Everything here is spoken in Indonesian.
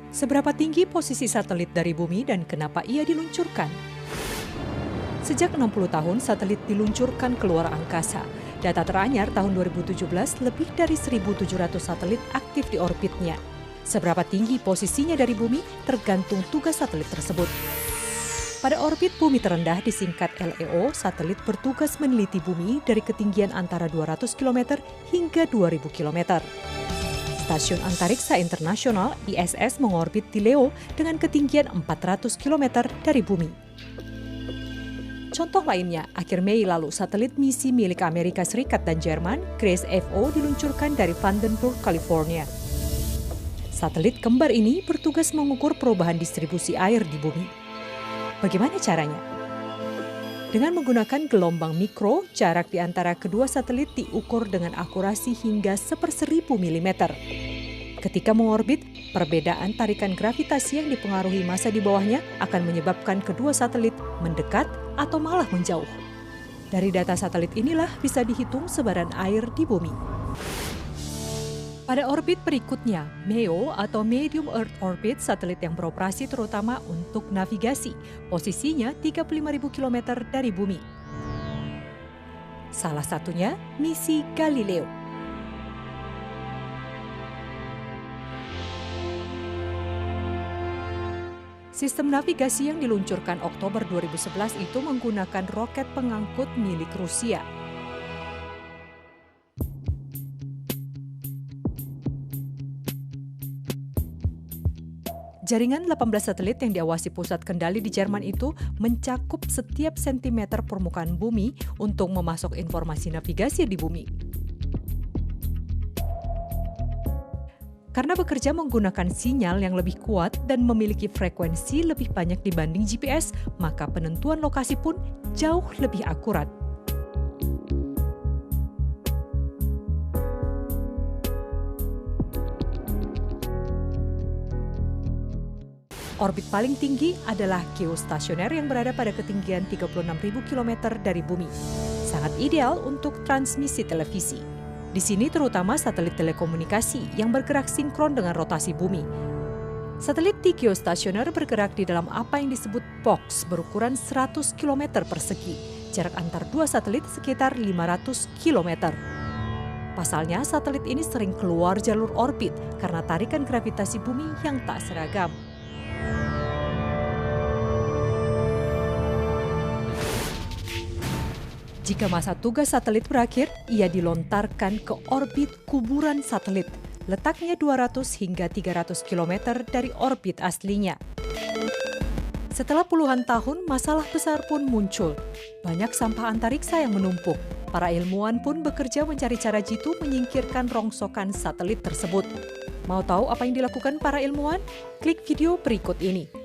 Seberapa tinggi posisi satelit dari bumi dan kenapa ia diluncurkan? Sejak 60 tahun, satelit diluncurkan ke luar angkasa. Data teranyar tahun 2017, lebih dari 1.700 satelit aktif di orbitnya. Seberapa tinggi posisinya dari bumi tergantung tugas satelit tersebut. Pada orbit bumi terendah disingkat LEO, satelit bertugas meneliti bumi dari ketinggian antara 200 km hingga 2.000 km. Stasiun Antariksa Internasional ISS mengorbit di LEO dengan ketinggian 400 km dari bumi. Contoh lainnya, akhir Mei lalu satelit misi milik Amerika Serikat dan Jerman, Grace FO diluncurkan dari Vandenberg, California. Satelit kembar ini bertugas mengukur perubahan distribusi air di bumi. Bagaimana caranya? Dengan menggunakan gelombang mikro, jarak di antara kedua satelit diukur dengan akurasi hingga 1/1000 mm. Ketika mengorbit, perbedaan tarikan gravitasi yang dipengaruhi massa di bawahnya akan menyebabkan kedua satelit mendekat atau malah menjauh. Dari data satelit inilah bisa dihitung sebaran air di bumi. Pada orbit berikutnya, MEO atau Medium Earth Orbit, satelit yang beroperasi terutama untuk navigasi, posisinya 35.000 km dari bumi. Salah satunya misi Galileo. Sistem navigasi yang diluncurkan Oktober 2011 itu menggunakan roket pengangkut milik Rusia. Jaringan 18 satelit yang diawasi pusat kendali di Jerman itu mencakup setiap sentimeter permukaan bumi untuk memasok informasi navigasi di bumi. Karena bekerja menggunakan sinyal yang lebih kuat dan memiliki frekuensi lebih banyak dibanding GPS, maka penentuan lokasi pun jauh lebih akurat. Orbit paling tinggi adalah geostasioner yang berada pada ketinggian 36.000 km dari bumi. Sangat ideal untuk transmisi televisi. Di sini terutama satelit telekomunikasi yang bergerak sinkron dengan rotasi bumi. Satelit di geostasioner bergerak di dalam apa yang disebut box berukuran 100 km persegi. Jarak antar dua satelit sekitar 500 km. Pasalnya, satelit ini sering keluar jalur orbit karena tarikan gravitasi bumi yang tak seragam. Jika masa tugas satelit berakhir, ia dilontarkan ke orbit kuburan satelit. Letaknya 200 hingga 300 km dari orbit aslinya. Setelah puluhan tahun, masalah besar pun muncul. Banyak sampah antariksa yang menumpuk. Para ilmuwan pun bekerja mencari cara jitu menyingkirkan rongsokan satelit tersebut. Mau tahu apa yang dilakukan para ilmuwan? Klik video berikut ini.